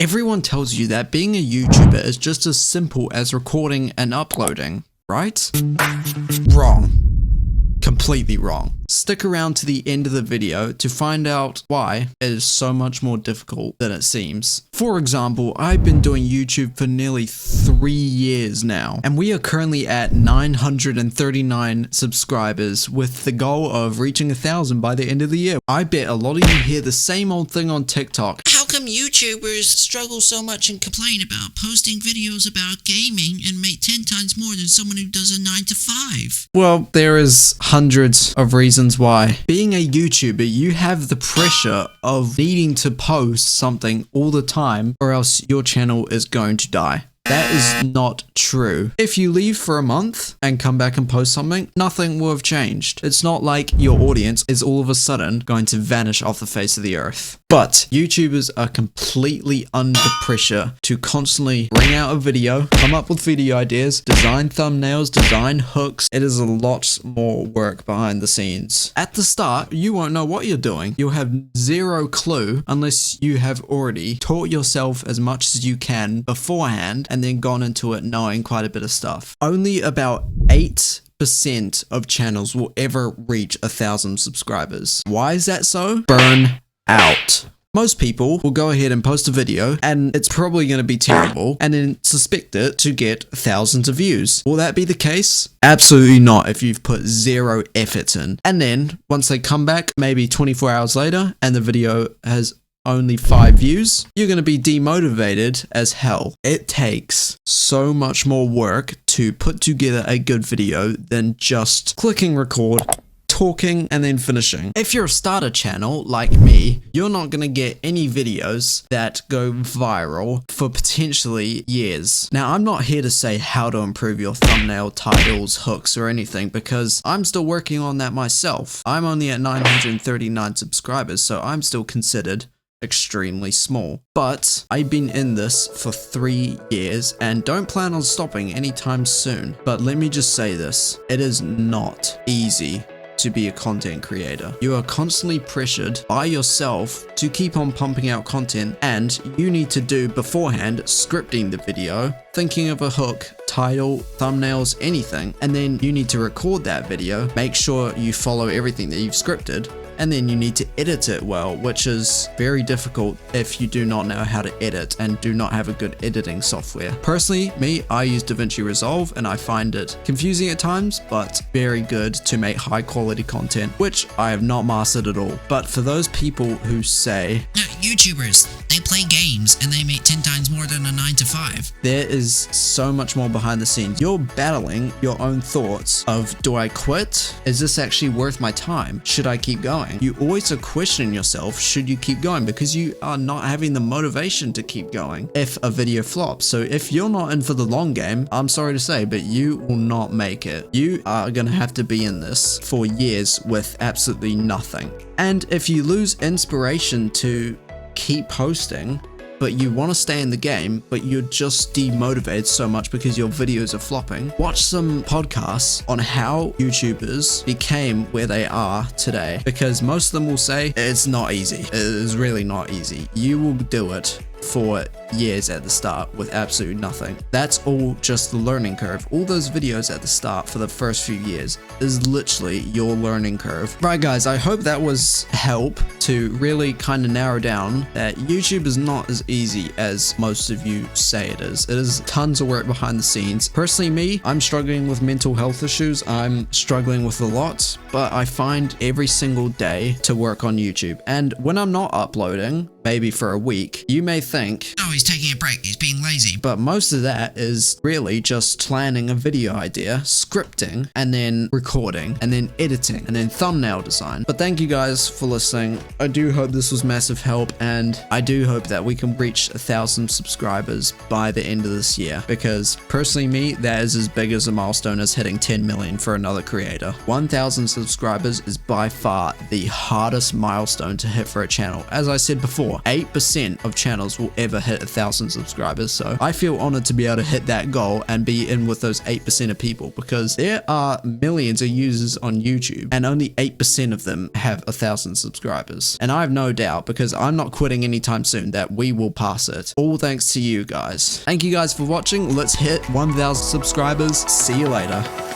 Everyone tells you that being a YouTuber is just as simple as recording and uploading, right? Wrong. Completely wrong. Stick around to the end of the video to find out why it is so much more difficult than it seems. For example, I've been doing YouTube for nearly 3 years now, and we are currently at 939 subscribers with the goal of reaching 1,000 by the end of the year. I bet a lot of you hear the same old thing on TikTok. How come YouTubers struggle so much and complain about posting videos about gaming and make 10 times more than someone who does a 9 to 5? Well, there is hundreds of reasons why. Being a YouTuber, you have the pressure of needing to post something all the time or else your channel is going to die. That is not true. If you leave for a month and come back and post something, nothing will have changed. It's not like your audience is all of a sudden going to vanish off the face of the earth. But YouTubers are completely under pressure to constantly bring out a video, come up with video ideas, design thumbnails, design hooks. It is a lot more work behind the scenes. At the start, you won't know what you're doing. You'll have zero clue unless you have already taught yourself as much as you can beforehand and then gone into it knowing quite a bit of stuff. Only about 8% of channels will ever reach 1,000 subscribers. Why is that so? Burn out. Most people will go ahead and post a video and it's probably going to be terrible and then suspect it to get thousands of views. Will that be the case? Absolutely not if you've put zero effort in. And then once they come back, maybe 24 hours later and the video has only 5 views, you're going to be demotivated as hell. It takes so much more work to put together a good video than just clicking record, talking, and then finishing. If you're a starter channel like me, you're not going to get any videos that go viral for potentially years. Now, I'm not here to say how to improve your thumbnail, titles, hooks, or anything because I'm still working on that myself. I'm only at 939 subscribers, so I'm still considered extremely small. But I've been in this for 3 years and don't plan on stopping anytime soon. But let me just say this, it is not easy to be a content creator. You are constantly pressured by yourself to keep on pumping out content, and you need to do beforehand scripting the video, thinking of a hook, title, thumbnails, anything, and then you need to record that video, make sure you follow everything that you've scripted, and then you need to edit it well, which is very difficult if you do not know how to edit and do not have a good editing software. Personally, I use DaVinci Resolve and I find it confusing at times, but very good to make high quality content, which I have not mastered at all. But for those people who say, YouTubers, they play games and they make 10 times more than a 9 to 5. There is so much more behind the scenes. You're battling your own thoughts of, do I quit? Is this actually worth my time? Should I keep going? You always are questioning yourself, should you keep going? Because you are not having the motivation to keep going if a video flops. So if you're not in for the long game, I'm sorry to say, but you will not make it. You are going to have to be in this for years with absolutely nothing. And if you lose inspiration to keep posting, but you want to stay in the game, but you're just demotivated so much because your videos are flopping, watch some podcasts on how YouTubers became where they are today, because most of them will say it's not easy. It is really not easy. You will do it for years at the start with absolutely nothing. That's all just the learning curve. All those videos at the start for the first few years is literally your learning curve. Right guys, I hope that was help to really kind of narrow down that YouTube is not as easy as most of you say it is. It is tons of work behind the scenes. Personally, I'm struggling with mental health issues. I'm struggling with a lot, but I find every single day to work on YouTube. And when I'm not uploading, maybe for a week, you may think, oh, he's taking a break, he's being lazy. But most of that is really just planning a video idea, scripting, and then recording, and then editing, and then thumbnail design. But thank you guys for listening. I do hope this was massive help, and I do hope that we can reach 1,000 subscribers by the end of this year, because personally that is as big as a milestone as hitting 10 million for another creator. 1,000 subscribers is by far the hardest milestone to hit for a channel. As I said before, 8% of channels will ever hit 1,000 subscribers. So I feel honored to be able to hit that goal and be in with those 8% of people, because there are millions of users on YouTube and only 8% of them have 1,000 subscribers. And I have no doubt, because I'm not quitting anytime soon, that we will pass it. All thanks to you guys. Thank you guys for watching. Let's hit 1,000 subscribers. See you later.